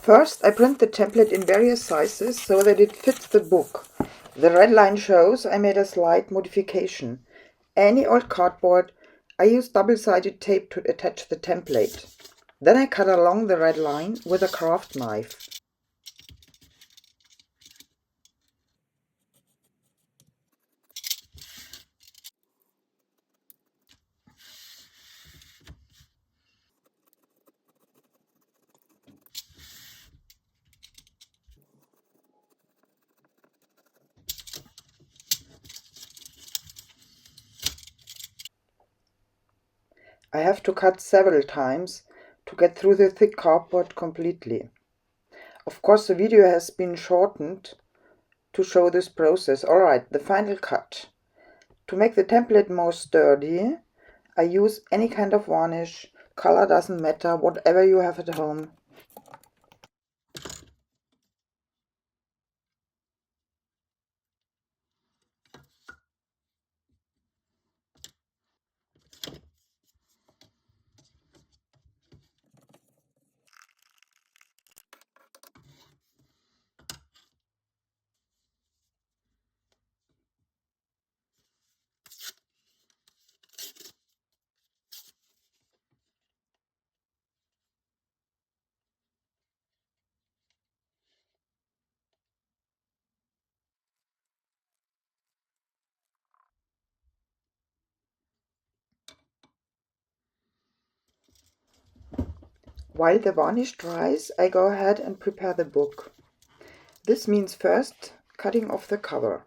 First, I print the template in various sizes so that it fits the book. The red line shows I made a slight modification. Any old cardboard, I use double-sided tape to attach the template. Then I cut along the red line with a craft knife. I have to cut several times to get through the thick cardboard completely. Of course, the video has been shortened to show this process. Alright, the final cut. To make the template more sturdy, I use any kind of varnish. Color doesn't matter, whatever you have at home. While the varnish dries, I go ahead and prepare the book. This means first cutting off the cover.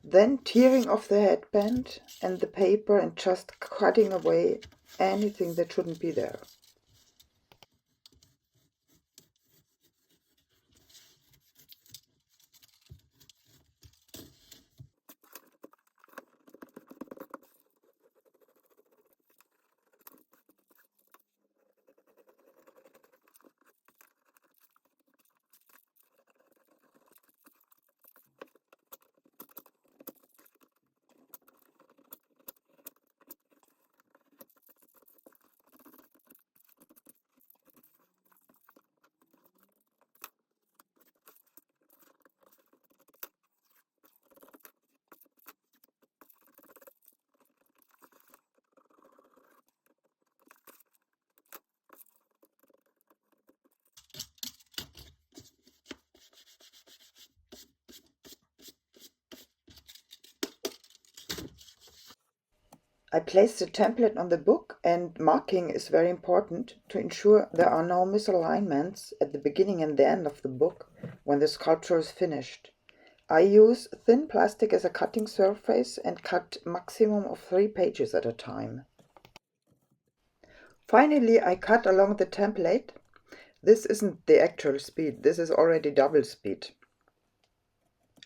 Then tearing off the headband and the paper and just cutting away anything that shouldn't be there. I place the template on the book, and marking is very important to ensure there are no misalignments at the beginning and the end of the book when the sculpture is finished. I use thin plastic as a cutting surface and cut maximum of 3 pages at a time. Finally, I cut along the template. This isn't the actual speed, this is already double speed.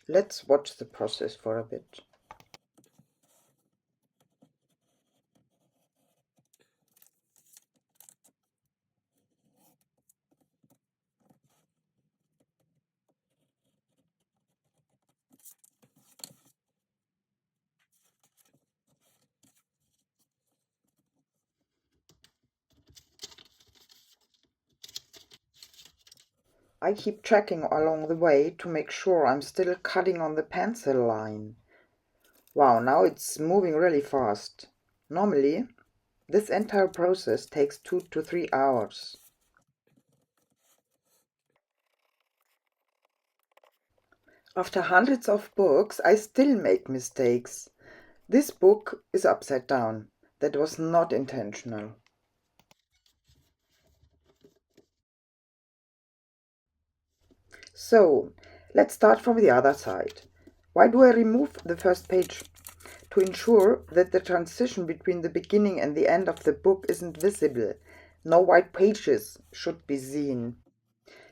Let's watch the process for a bit. I keep tracking along the way to make sure I'm still cutting on the pencil line. Wow, now it's moving really fast. Normally, this entire process takes 2 to 3 hours. After hundreds of books, I still make mistakes. This book is upside down. That was not intentional. So, let's start from the other side. Why do I remove the first page? To ensure that the transition between the beginning and the end of the book isn't visible. No white pages should be seen.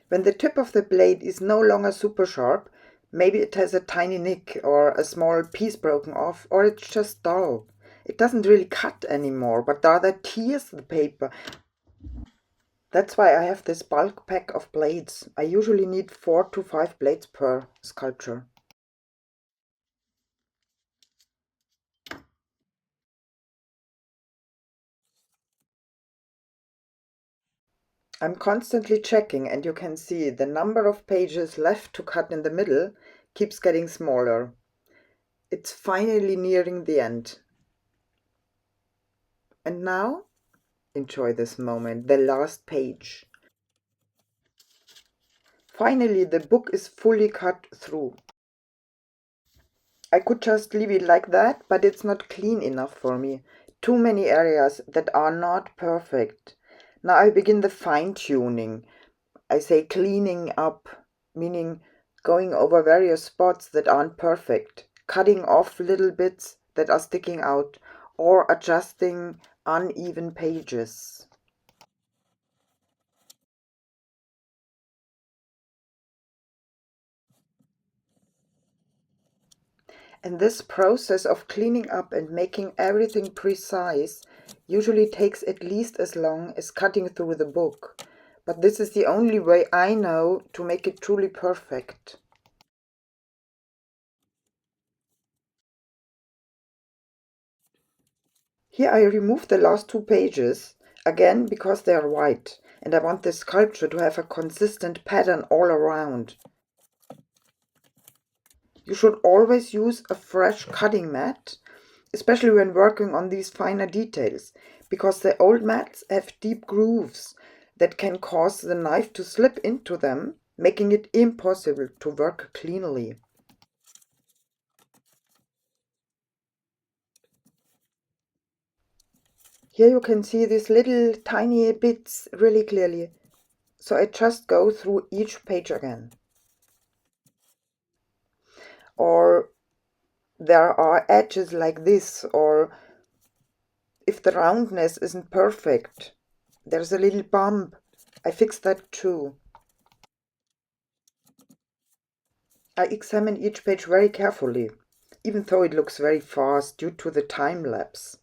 When the tip of the blade is no longer super sharp, Maybe it has a tiny nick or a small piece broken off, or it's just dull. It doesn't really cut anymore, but rather tears the paper. That's why I have this bulk pack of blades. I usually need 4 to 5 blades per sculpture. I'm constantly checking, and you can see the number of pages left to cut in the middle keeps getting smaller. It's finally nearing the end. And now, enjoy this moment, the last page. Finally, the book is fully cut through. I could just leave it like that, but it's not clean enough for me. Too many areas that are not perfect. Now I begin the fine-tuning. I say cleaning up, meaning going over various spots that aren't perfect, cutting off little bits that are sticking out, or adjusting uneven pages. And this process of cleaning up and making everything precise usually takes at least as long as cutting through the book. But this is the only way I know to make it truly perfect. Here I remove the last 2 pages, again because they are white, and I want this sculpture to have a consistent pattern all around. You should always use a fresh cutting mat, especially when working on these finer details, because the old mats have deep grooves that can cause the knife to slip into them, making it impossible to work cleanly. Here you can see these little tiny bits really clearly, so I just go through each page again. Or there are edges like this, or if the roundness isn't perfect, there's a little bump. I fix that too. I examine each page very carefully, even though it looks very fast due to the time lapse.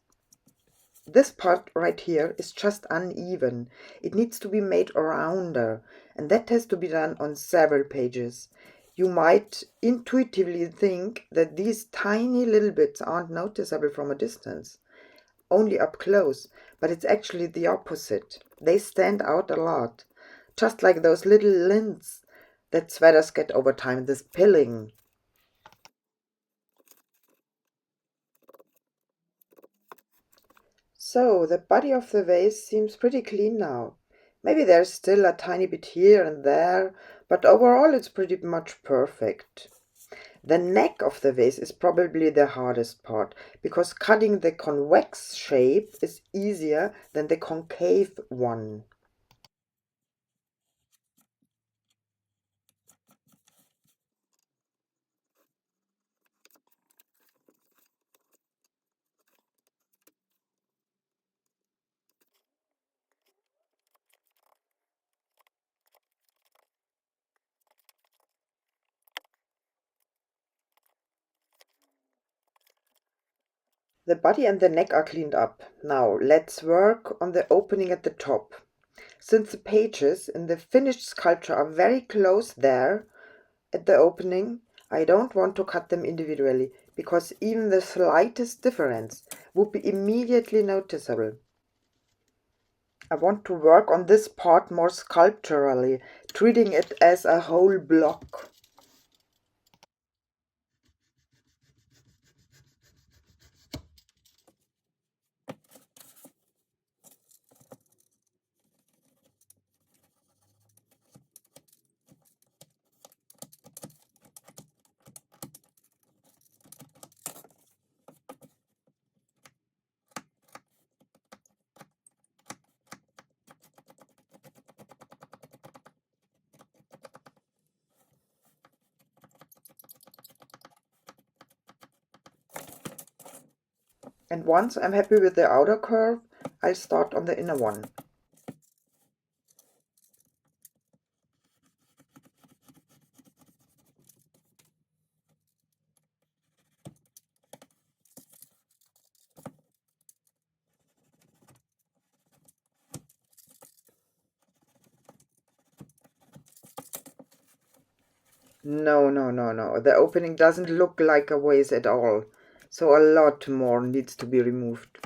This part right here is just uneven. It needs to be made rounder, and that has to be done on several pages. You might intuitively think that these tiny little bits aren't noticeable from a distance, only up close, but it's actually the opposite. They stand out a lot, just like those little lints that sweaters get over time, this pilling. So, the body of the vase seems pretty clean now. Maybe there's still a tiny bit here and there, but overall it's pretty much perfect. The neck of the vase is probably the hardest part, because cutting the convex shape is easier than the concave one. The body and the neck are cleaned up. Now let's work on the opening at the top. Since the pages in the finished sculpture are very close there at the opening, I don't want to cut them individually, because even the slightest difference would be immediately noticeable. I want to work on this part more sculpturally, treating it as a whole block. And once I'm happy with the outer curve, I'll start on the inner one. No, no, no, no. The opening doesn't look like a vase at all. So a lot more needs to be removed.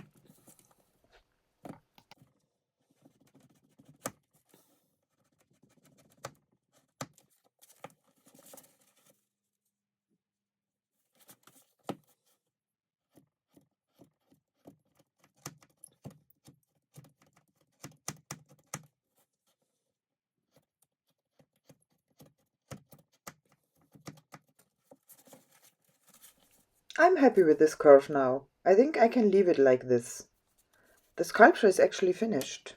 I'm happy with this curve now. I think I can leave it like this. The sculpture is actually finished.